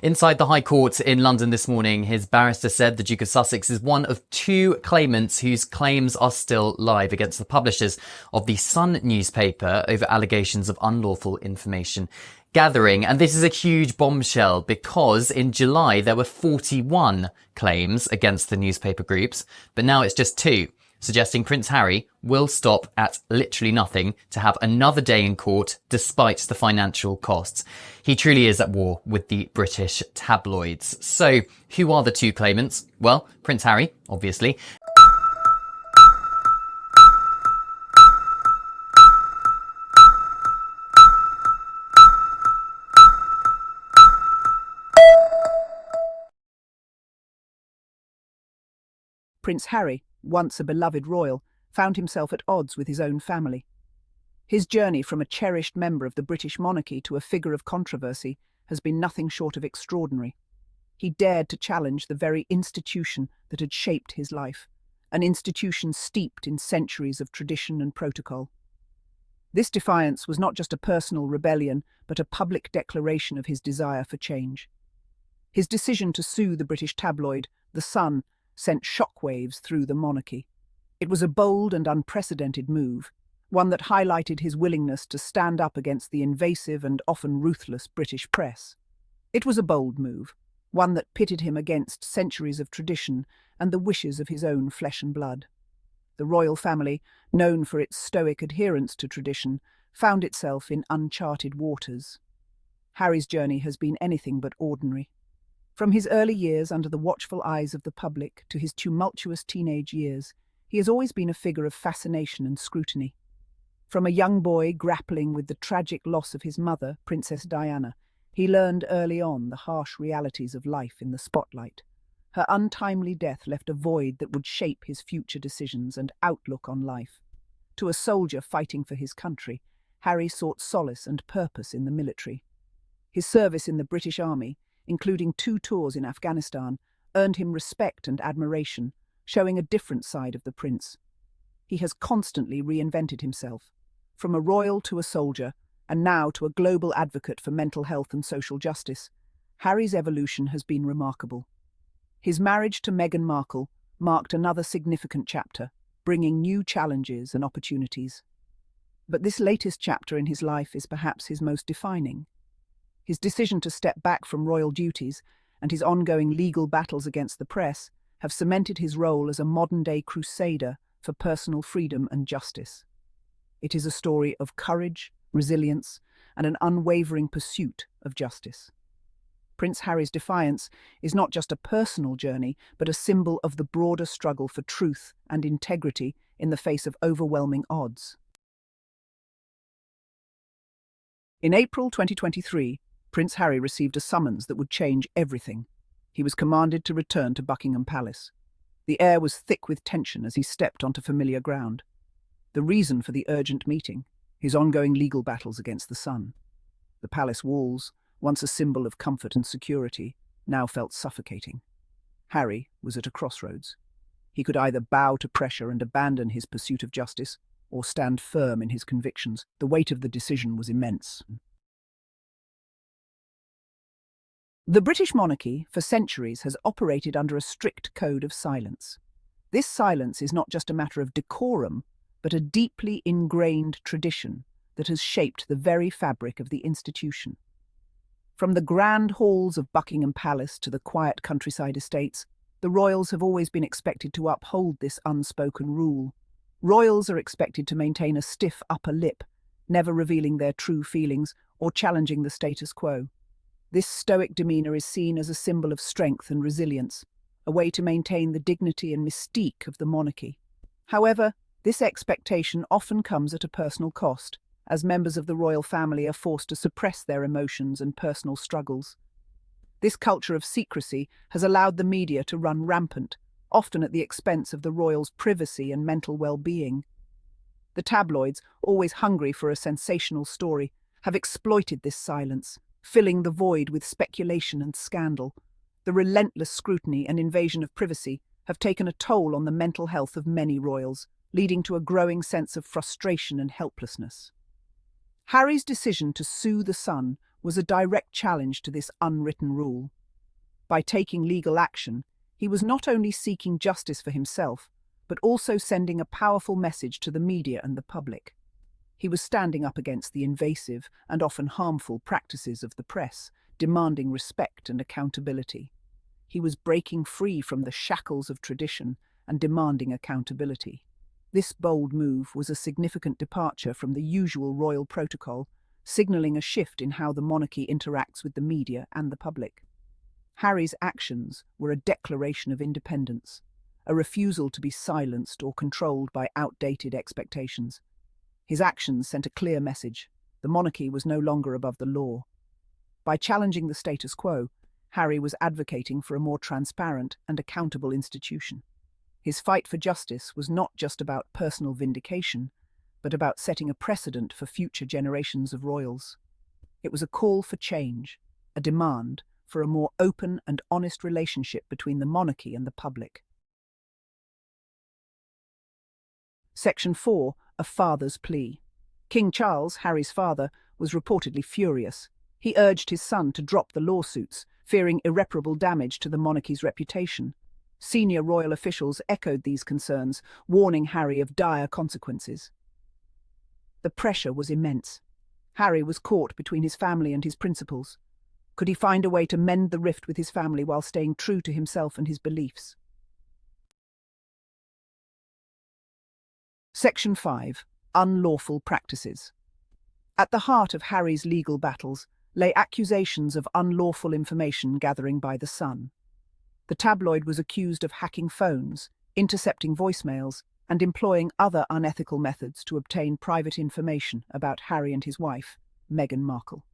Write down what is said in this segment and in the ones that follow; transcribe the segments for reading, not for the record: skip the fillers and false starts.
Inside the High Court in London this morning, his barrister said the Duke of Sussex is one of two claimants whose claims are still live against the publishers of the Sun newspaper over allegations of unlawful information gathering. And this is a huge bombshell because in July there were 41 claims against the newspaper groups, but now it's just two, suggesting Prince Harry will stop at literally nothing to have another day in court despite the financial costs. He truly is at war with the British tabloids. So, who are the two claimants? Well, Prince Harry, obviously. Prince Harry, once a beloved royal, found himself at odds with his own family. His journey from a cherished member of the British monarchy to a figure of controversy has been nothing short of extraordinary. He dared to challenge the very institution that had shaped his life, an institution steeped in centuries of tradition and protocol. This defiance was not just a personal rebellion, but a public declaration of his desire for change. His decision to sue the British tabloid, The Sun, sent shockwaves through the monarchy. It was a bold and unprecedented move, one that highlighted his willingness to stand up against the invasive and often ruthless British press. It was a bold move, one that pitted him against centuries of tradition and the wishes of his own flesh and blood. The royal family, known for its stoic adherence to tradition, found itself in uncharted waters. Harry's journey has been anything but ordinary. From his early years under the watchful eyes of the public to his tumultuous teenage years, he has always been a figure of fascination and scrutiny. From a young boy grappling with the tragic loss of his mother, Princess Diana, he learned early on the harsh realities of life in the spotlight. Her untimely death left a void that would shape his future decisions and outlook on life. To a soldier fighting for his country, Harry sought solace and purpose in the military. His service in the British Army, including 2 tours in Afghanistan, earned him respect and admiration, showing a different side of the prince. He has constantly reinvented himself, from a royal to a soldier, and now to a global advocate for mental health and social justice. Harry's evolution has been remarkable. His marriage to Meghan Markle marked another significant chapter, bringing new challenges and opportunities. But this latest chapter in his life is perhaps his most defining. His decision to step back from royal duties and his ongoing legal battles against the press have cemented his role as a modern-day crusader for personal freedom and justice. It is a story of courage, resilience, and an unwavering pursuit of justice. Prince Harry's defiance is not just a personal journey, but a symbol of the broader struggle for truth and integrity in the face of overwhelming odds. In April 2023, Prince Harry received a summons that would change everything. He was commanded to return to Buckingham Palace. The air was thick with tension as he stepped onto familiar ground. The reason for the urgent meeting: his ongoing legal battles against the Sun. The palace walls, once a symbol of comfort and security, now felt suffocating. Harry was at a crossroads. He could either bow to pressure and abandon his pursuit of justice, or stand firm in his convictions. The weight of the decision was immense. The British monarchy, for centuries, has operated under a strict code of silence. This silence is not just a matter of decorum, but a deeply ingrained tradition that has shaped the very fabric of the institution. From the grand halls of Buckingham Palace to the quiet countryside estates, the royals have always been expected to uphold this unspoken rule. Royals are expected to maintain a stiff upper lip, never revealing their true feelings or challenging the status quo. This stoic demeanour is seen as a symbol of strength and resilience, a way to maintain the dignity and mystique of the monarchy. However, this expectation often comes at a personal cost, as members of the royal family are forced to suppress their emotions and personal struggles. This culture of secrecy has allowed the media to run rampant, often at the expense of the royals' privacy and mental well-being. The tabloids, always hungry for a sensational story, have exploited this silence, filling the void with speculation and scandal. The relentless scrutiny and invasion of privacy have taken a toll on the mental health of many royals, leading to a growing sense of frustration and helplessness. Harry's decision to sue The Sun was a direct challenge to this unwritten rule. By taking legal action, he was not only seeking justice for himself, but also sending a powerful message to the media and the public. He was standing up against the invasive and often harmful practices of the press, demanding respect and accountability. He was breaking free from the shackles of tradition and demanding accountability. This bold move was a significant departure from the usual royal protocol, signalling a shift in how the monarchy interacts with the media and the public. Harry's actions were a declaration of independence, a refusal to be silenced or controlled by outdated expectations. His actions sent a clear message: the monarchy was no longer above the law. By challenging the status quo, Harry was advocating for a more transparent and accountable institution. His fight for justice was not just about personal vindication, but about setting a precedent for future generations of royals. It was a call for change, a demand for a more open and honest relationship between the monarchy and the public. Section 4. A father's plea. King Charles, Harry's father, was reportedly furious. He urged his son to drop the lawsuits, fearing irreparable damage to the monarchy's reputation. Senior royal officials echoed these concerns, warning Harry of dire consequences. The pressure was immense. Harry was caught between his family and his principles. Could he find a way to mend the rift with his family while staying true to himself and his beliefs? Section 5. Unlawful Practices. At the heart of Harry's legal battles lay accusations of unlawful information gathering by the Sun. The tabloid was accused of hacking phones, intercepting voicemails, and employing other unethical methods to obtain private information about Harry and his wife, Meghan Markle.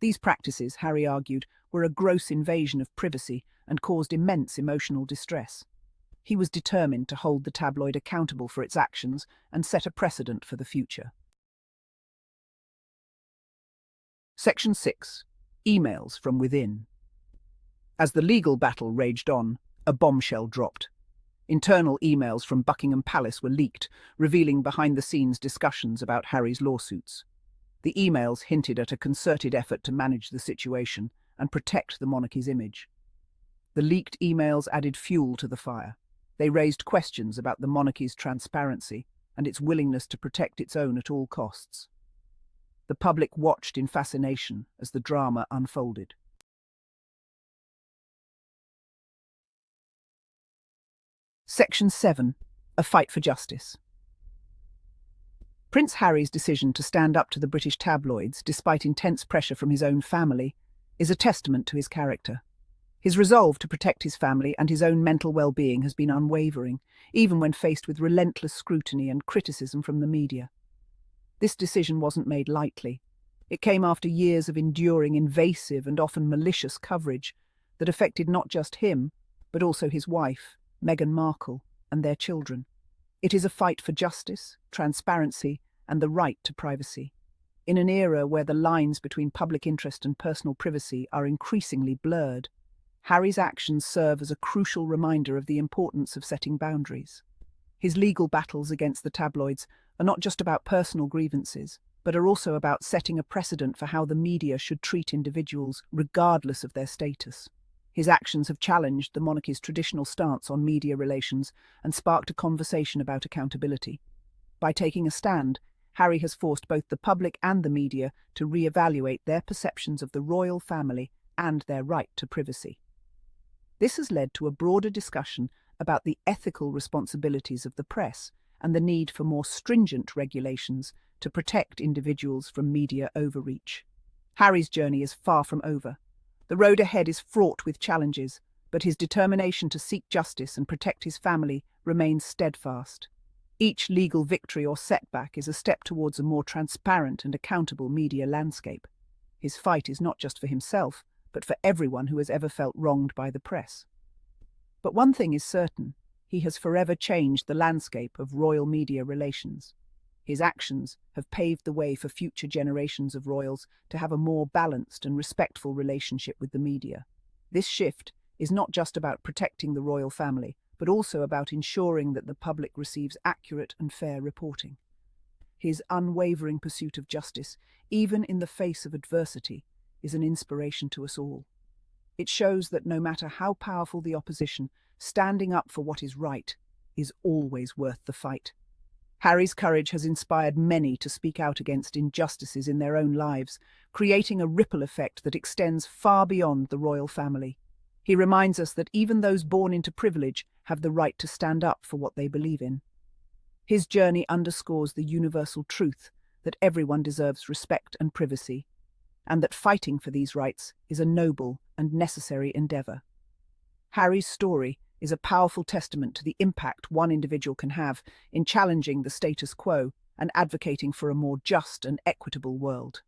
These practices, Harry argued, were a gross invasion of privacy and caused immense emotional distress. He was determined to hold the tabloid accountable for its actions and set a precedent for the future. Section 6. Emails from within. As the legal battle raged on, a bombshell dropped. Internal emails from Buckingham Palace were leaked, revealing behind-the-scenes discussions about Harry's lawsuits. The emails hinted at a concerted effort to manage the situation and protect the monarchy's image. The leaked emails added fuel to the fire. They raised questions about the monarchy's transparency and its willingness to protect its own at all costs. The public watched in fascination as the drama unfolded. Section 7. A fight for justice. Prince Harry's decision to stand up to the British tabloids, despite intense pressure from his own family, is a testament to his character. His resolve to protect his family and his own mental well-being has been unwavering, even when faced with relentless scrutiny and criticism from the media. This decision wasn't made lightly. It came after years of enduring invasive and often malicious coverage that affected not just him, but also his wife, Meghan Markle, and their children. It is a fight for justice, transparency, and the right to privacy. In an era where the lines between public interest and personal privacy are increasingly blurred, Harry's actions serve as a crucial reminder of the importance of setting boundaries. His legal battles against the tabloids are not just about personal grievances, but are also about setting a precedent for how the media should treat individuals, regardless of their status. His actions have challenged the monarchy's traditional stance on media relations and sparked a conversation about accountability. By taking a stand, Harry has forced both the public and the media to re-evaluate their perceptions of the royal family and their right to privacy. This has led to a broader discussion about the ethical responsibilities of the press and the need for more stringent regulations to protect individuals from media overreach. Harry's journey is far from over. The road ahead is fraught with challenges, but his determination to seek justice and protect his family remains steadfast. Each legal victory or setback is a step towards a more transparent and accountable media landscape. His fight is not just for himself, but for everyone who has ever felt wronged by the press. But one thing is certain: he has forever changed the landscape of royal media relations. His actions have paved the way for future generations of royals to have a more balanced and respectful relationship with the media. This shift is not just about protecting the royal family, but also about ensuring that the public receives accurate and fair reporting. His unwavering pursuit of justice, even in the face of adversity, is an inspiration to us all. It shows that no matter how powerful the opposition, standing up for what is right is always worth the fight. Harry's courage has inspired many to speak out against injustices in their own lives, creating a ripple effect that extends far beyond the royal family. He reminds us that even those born into privilege have the right to stand up for what they believe in. His journey underscores the universal truth that everyone deserves respect and privacy, and that fighting for these rights is a noble and necessary endeavour. Harry's story is a powerful testament to the impact one individual can have in challenging the status quo and advocating for a more just and equitable world.